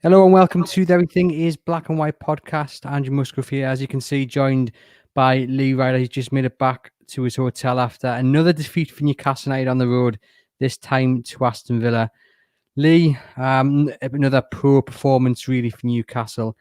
Hello and welcome to the Everything is Black and White podcast. Andrew Musgrove here, as you can see, joined by Lee Ryder. He's just made it back to his hotel after another defeat for Newcastle United on the road, this time to Aston Villa. Lee, another poor performance really for Newcastle.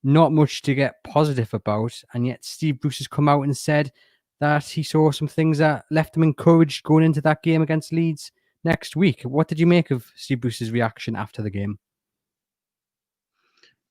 Not much to get positive about, and yet Steve Bruce has come out and said that he saw some things that left him encouraged going into that game against Leeds next week. What did you make of Steve Bruce's reaction after the game?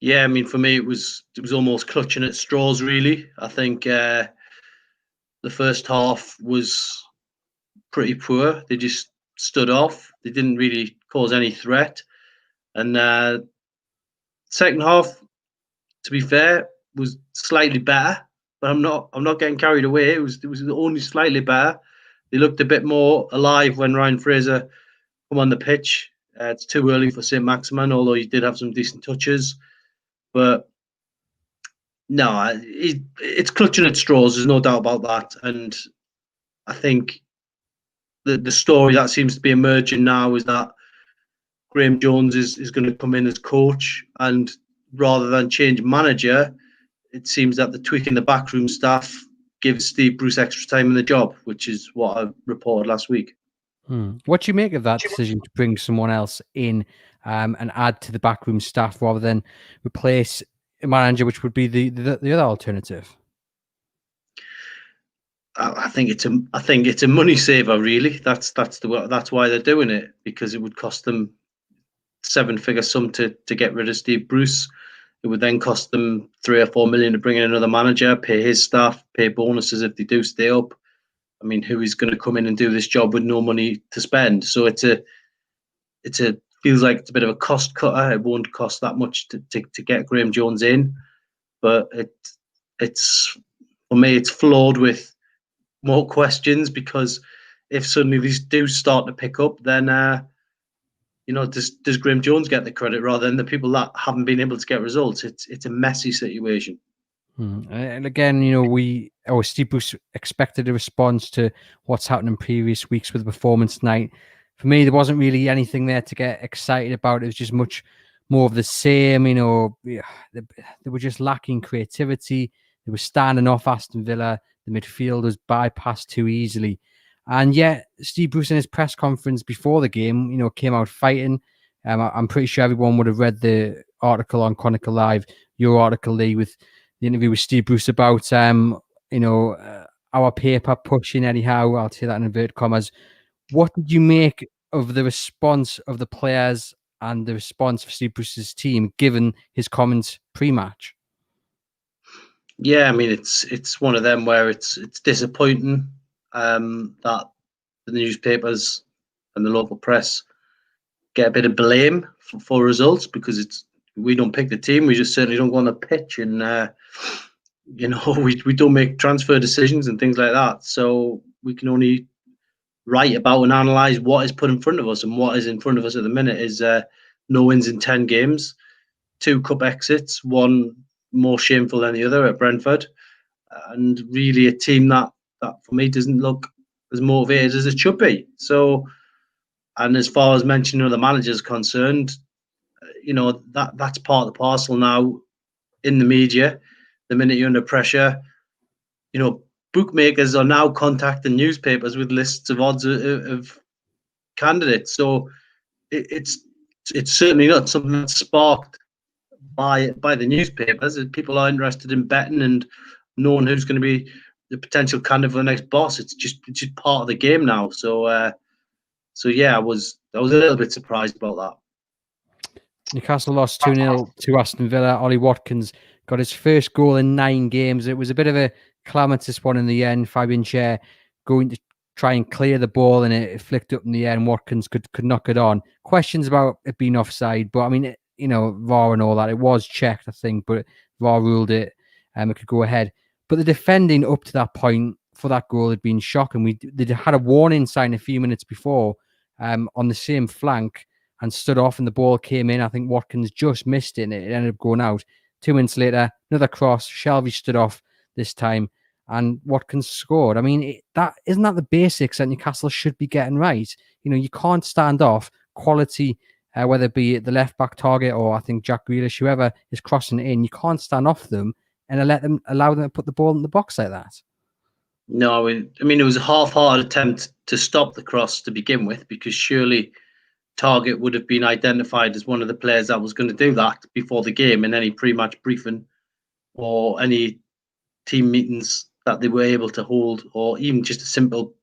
Yeah, I mean, for me, it was almost clutching at straws. Really, I think the first half was pretty poor. They just stood off. They didn't really cause any threat, and second half, to be fair, was slightly better. But I'm not getting carried away. It was only slightly better. They looked a bit more alive when Ryan Fraser come on the pitch. It's too early for St. Maximin, although he did have some decent touches. But no, it's clutching at straws. There's no doubt about that. And I think the story that seems to be emerging now is that Graham Jones is going to come in as coach, and rather than change manager, it seems that the tweaking the backroom staff gives Steve Bruce extra time in the job, which is what I reported last week. What do you make of that decision to bring someone else in and add to the backroom staff rather than replace a manager, which would be the other alternative? I think it's a money saver. Really, that's why they're doing it, because it would cost them 7-figure sum to get rid of Steve Bruce. It would then cost them 3 or 4 million to bring in another manager, pay his staff, pay bonuses if they do stay up. I mean, who is going to come in and do this job with no money to spend? So it feels like it's a bit of a cost cutter. It won't cost that much to get Graham Jones in, but it's for me, it's flawed with more questions, because if suddenly these do start to pick up, then does Graham Jones get the credit rather than the people that haven't been able to get results? It's a messy situation. And again, Steve Bruce expected a response to what's happened in previous weeks with the performance tonight. For me, there wasn't really anything there to get excited about. It was just much more of the same. They were just lacking creativity. They were standing off Aston Villa. The midfield was bypassed too easily. And yet, Steve Bruce in his press conference before the game, came out fighting. I'm pretty sure everyone would have read the article on Chronicle Live, your article, Lee, with the interview with Steve Bruce about, our paper pushing anyhow. I'll say that in inverted commas. What did you make of the response of the players and the response for Steve Bruce's team, given his comments pre-match? Yeah, I mean, it's one of them where it's disappointing that the newspapers and the local press get a bit of blame for results, because we don't pick the team. We just certainly don't go on the pitch, and we don't make transfer decisions and things like that. So we can only write about and analyse what is put in front of us, and what is in front of us at the minute is no wins in 10 games, 2 cup exits, one more shameful than the other at Brentford, and really a team that for me doesn't look as motivated as it should be. So, and as far as mentioning other managers concerned, that's part of the parcel now in the media. The minute you're under pressure, bookmakers are now contacting newspapers with lists of odds of candidates. So it's certainly not something that's sparked by the newspapers. People are interested in betting and knowing who's going to be the potential candidate for the next boss. It's just part of the game now. So yeah, I was a little bit surprised about that. Newcastle lost 2-0 to Aston Villa. Ollie Watkins got his first goal in 9 games. It was a bit of a calamitous one in the end. Fabian Schär going to try and clear the ball, and it flicked up in the air, and Watkins could knock it on. Questions about it being offside, but I mean, VAR and all that. It was checked, I think, but VAR ruled it. It could go ahead. But the defending up to that point for that goal had been shocking. They had a warning sign a few minutes before on the same flank, and stood off, and the ball came in. I think Watkins just missed it, and it ended up going out. 2 minutes later, another cross. Shelvey stood off this time, and Watkins scored. I mean, isn't that the basics that Newcastle should be getting right? You can't stand off quality whether it be the left back target or I think Jack Grealish, whoever is crossing it in, you can't stand off them and allow them to put the ball in the box like that. No, I mean, it was a half-hearted attempt to stop the cross to begin with, because surely Target would have been identified as one of the players that was going to do that before the game in any pre-match briefing or any team meetings that they were able to hold, or even just a simple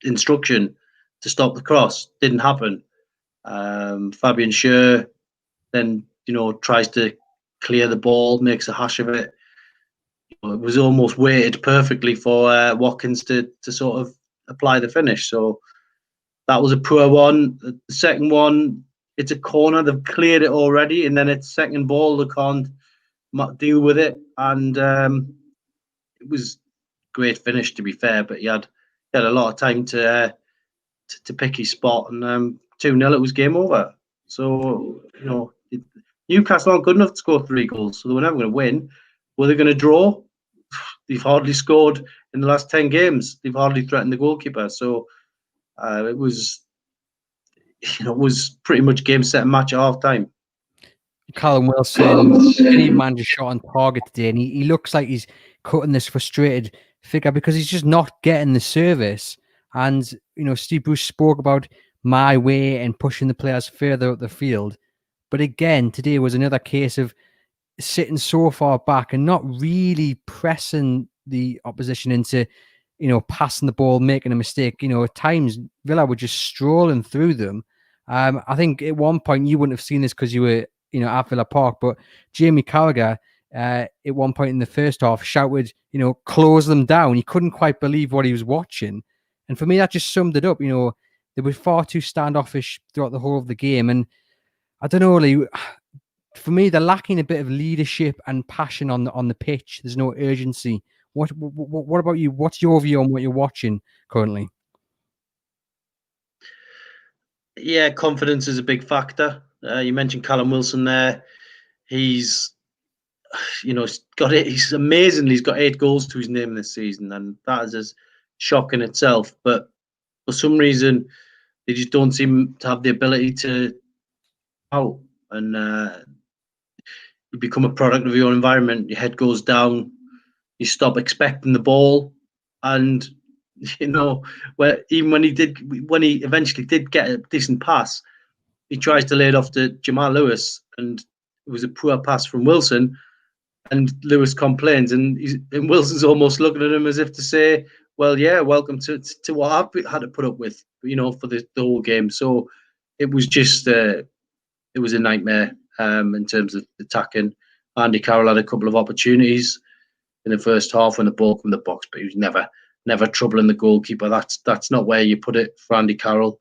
instruction to stop the cross. Didn't happen. Fabian Schär then, tries to clear the ball, makes a hash of it. It was almost weighted perfectly for Watkins to sort of apply the finish. So that was a poor one. The second one, it's a corner. They've cleared it already, and then it's second ball. They can't deal with it, and it was great finish, to be fair. But he had a lot of time to pick his spot, and 2-0, it was game over. So Newcastle aren't good enough to score 3 goals, so they were never going to win. Were they going to draw? They've hardly scored in the last 10 games. They've hardly threatened the goalkeeper. So it was pretty much game, set, and match at half time. Callum Wilson, any man just shot on target today, and he looks like he's cutting this frustrated figure because he's just not getting the service. And Steve Bruce spoke about my way and pushing the players further up the field. But again, today was another case of sitting so far back and not really pressing the opposition into, passing the ball, making a mistake. At times Villa were just strolling through them. I think at one point you wouldn't have seen this because you were, at Villa Park, but Jamie Carragher at one point in the first half shouted, close them down. He couldn't quite believe what he was watching. And for me, that just summed it up. They were far too standoffish throughout the whole of the game. And I don't know, Lee, for me, they're lacking a bit of leadership and passion on the pitch. There's no urgency. What about you? What's your view on what you're watching currently? Yeah, confidence is a big factor. You mentioned Callum Wilson there. He's got it. He's amazingly, he's got 8 goals to his name this season, and that is a shock in itself. But for some reason, they just don't seem to have the ability to out, and you become a product of your environment. Your head goes down. You stop expecting the ball, and even when he eventually did get a decent pass, he tries to lay it off to Jamal Lewis, and it was a poor pass from Wilson. And Lewis complains, and Wilson's almost looking at him as if to say, "Well, yeah, welcome to what I've had to put up with, for the whole game." So it was just it was a nightmare in terms of attacking. Andy Carroll had a couple of opportunities in the first half when the ball from the box, but he was never troubling the goalkeeper. That's not where you put it for Andy Carroll.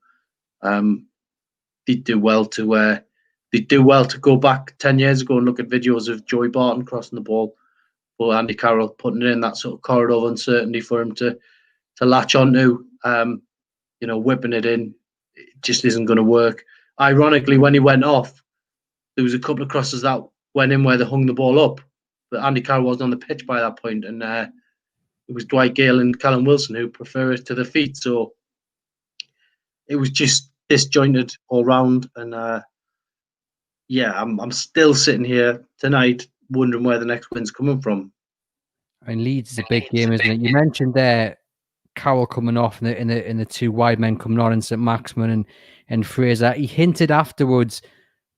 They'd do well to go back 10 years ago and look at videos of Joey Barton crossing the ball, or Andy Carroll putting it in that sort of corridor of uncertainty for him to latch onto. Whipping it in, it just isn't going to work. Ironically, when he went off, there was a couple of crosses that went in where they hung the ball up, but Andy Carroll wasn't on the pitch by that point, and it was Dwight Gale and Callum Wilson who prefer it to the feet. So it was just disjointed all round, and I'm still sitting here tonight wondering where the next win's coming from. I mean, Leeds is a big game, isn't it? You mentioned there Carroll coming off and the 2 wide men coming on, and St. Maximin and Fraser. He hinted afterwards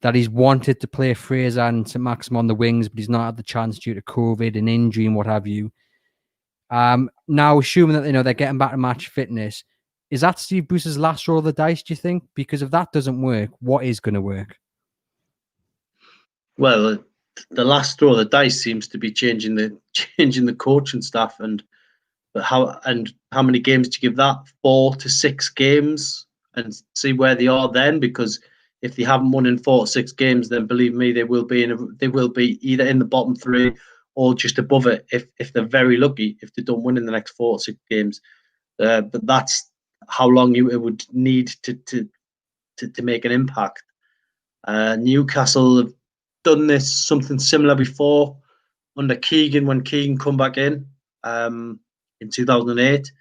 that he's wanted to play Fraser and St. Maximin on the wings, but he's not had the chance due to COVID and injury and what have you. Now, assuming that they're getting back to match fitness, is that Steve Bruce's last roll of the dice, do you think? Because if that doesn't work, what is going to work? Well, the last throw of the dice seems to be changing the coaching staff, but how many games do you give that? 4 to 6 games, and see where they are then. Because if they haven't won in 4 to 6 games, then believe me, they will be either in the bottom 3 or just above it if they're very lucky, if they don't win in the next 4 to 6 games. But that's how long it would need to make an impact. Newcastle have done something similar before under Keegan, when Keegan come back in 2008.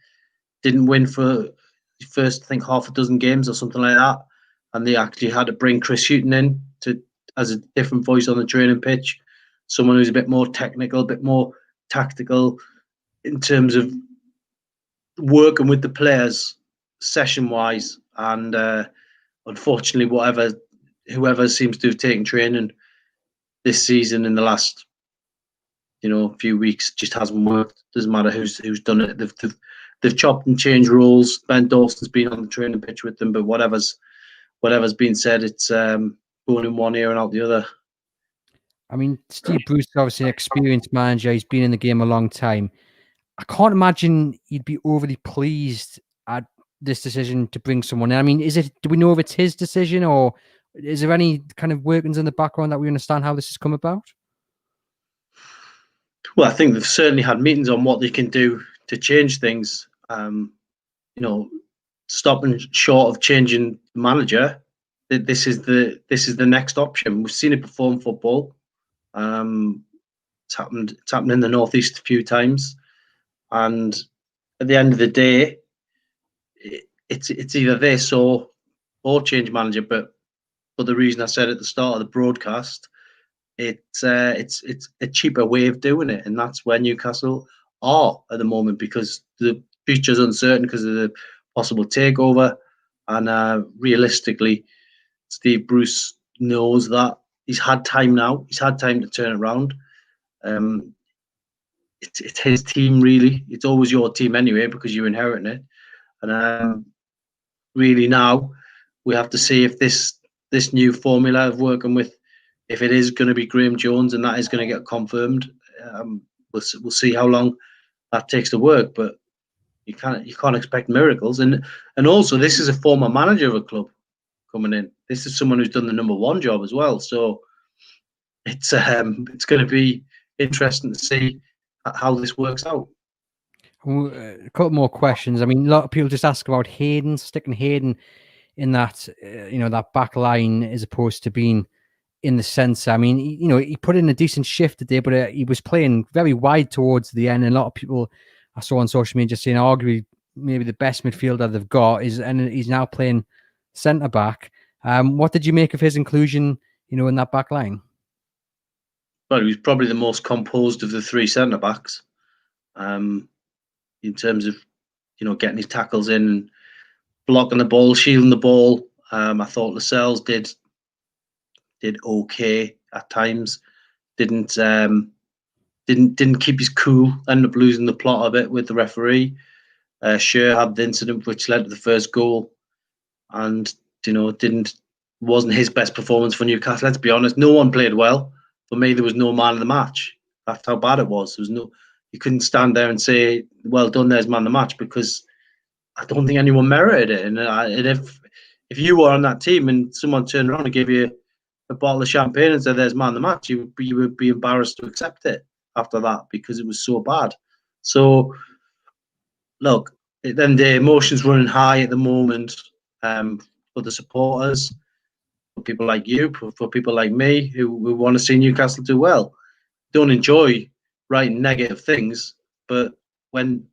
Didn't win for the first, I think, half a dozen games or something like that. and they actually had to bring Chris Hughton in as a different voice on the training pitch, someone who's a bit more technical, a bit more tactical in terms of working with the players session-wise. And unfortunately, whoever seems to have taken training this season in the last few weeks just hasn't worked. Doesn't matter who's done it. They've chopped and changed roles. Ben Dawson's been on the training pitch with them, but whatever's been said, it's going in one ear and out the other. I mean, Steve Bruce is obviously an experienced manager. He's been in the game a long time. I can't imagine he'd be overly pleased at this decision to bring someone in. I mean, do we know if it's his decision, or is there any kind of workings in the background that we understand how this has come about? Well, I think they've certainly had meetings on what they can do to change things. Stopping short of changing manager, this is the next option. We've seen it before in football. It's happened in the Northeast a few times, and at the end of the day, it's either this or change manager. But the reason I said at the start of the broadcast, it's a cheaper way of doing it, and that's where Newcastle are at the moment, because the future's uncertain because of the possible takeover, and realistically, Steve Bruce knows that he's had time now. He's had time to turn it around. It's his team, really. It's always your team anyway, because you're inheriting it. And really now we have to see if this new formula of working with, if it is going to be Graham Jones and that is going to get confirmed, we'll see how long that takes to work. But you can't expect miracles. And also, this is a former manager of a club coming in. This is someone who's done the number one job as well. So it's going to be interesting to see how this works out. A couple more questions. I mean, a lot of people just ask about Haydens, sticking Hayden in that that back line as opposed to being in the centre. I mean, he put in a decent shift today, but he was playing very wide towards the end. And a lot of people I saw on social media saying arguably maybe the best midfielder they've got and he's now playing centre back. What did you make of his inclusion, in that back line? Well, he was probably the most composed of the three centre backs, in terms of getting his tackles in, blocking the ball, shielding the ball. I thought Lascelles did okay at times. Didn't keep his cool. Ended up losing the plot a bit with the referee. Sher had the incident which led to the first goal, and wasn't his best performance for Newcastle. Let's be honest, no one played well. For me, there was no man of the match. That's how bad it was. There was no. You couldn't stand there and say, "Well done, there's man of the match," because I don't think anyone merited it. And if you were on that team and someone turned around and gave you a bottle of champagne and said, "There's man of the match," you would be embarrassed to accept it after that because it was so bad. So, look, then the emotions running high at the moment, for the supporters, for people like you, for people like me who want to see Newcastle do well. Don't enjoy writing negative things, but when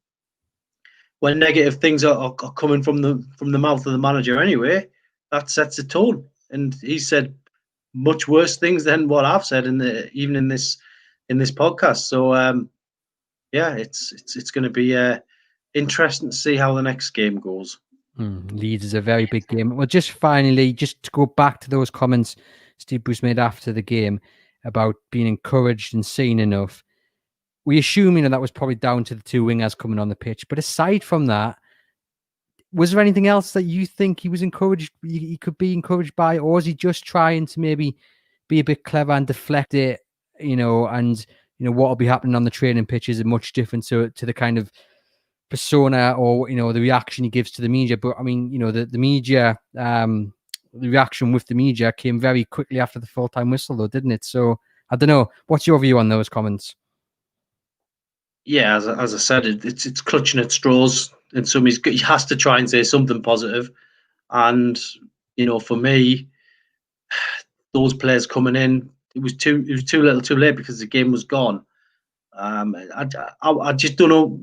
negative things are coming from the mouth of the manager anyway, that sets a tone. And he said much worse things than what I've said even in this podcast. So it's going to be interesting to see how the next game goes. Leeds is a very big game. Well, just finally, just to go back to those comments Steve Bruce made after the game about being encouraged and seeing enough. We assume that was probably down to the two wingers coming on the pitch. But aside from that, was there anything else that you think he was encouraged? He could be encouraged by, or is he just trying to maybe be a bit clever and deflect it? And what will be happening on the training pitch is much different to the kind of persona or the reaction he gives to the media. But I mean, the media, the reaction with the media came very quickly after the full-time whistle, though, didn't it? So I don't know. What's your view on those comments? Yeah, as I said, it's clutching at straws. And some he has to try and say something positive. And for me, those players coming in, it was too little, too late because the game was gone. I just don't know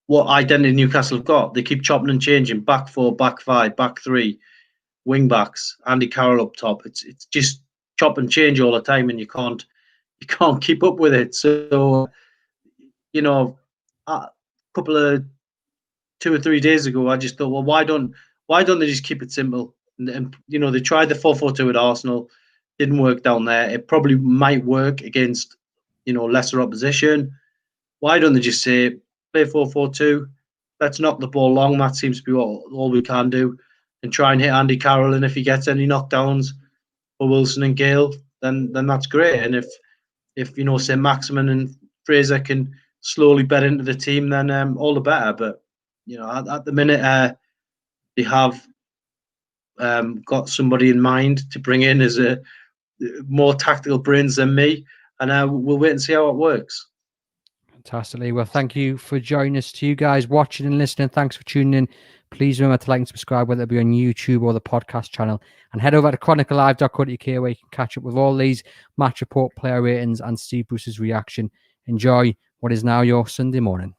what identity Newcastle have got. They keep chopping and changing, back four, back five, back three. wing backs, Andy Carroll up top. It's just chop and change all the time, and you can't keep up with it. So a couple of 2 or 3 days ago, I just thought, well, why don't they just keep it simple? And they tried the 4-4-2 at Arsenal, didn't work down there. It probably might work against lesser opposition. Why don't they just say play 4-4-2? Let's knock the ball long. That seems to be all we can do, and try and hit Andy Carroll. And if he gets any knockdowns for Wilson and Gale, then that's great. And if say Maximin and Fraser can slowly bed into the team, then all the better. But at the minute, they have got somebody in mind to bring in as a more tactical brains than me, and we'll wait and see how it works. Fantastically. Well, thank you for joining us. To you guys watching and listening, thanks for tuning in. Please remember to like and subscribe, whether it be on YouTube or the podcast channel. And head over to chroniclelive.co.uk where you can catch up with all these match report, player ratings, and Steve Bruce's reaction. Enjoy what is now your Sunday morning.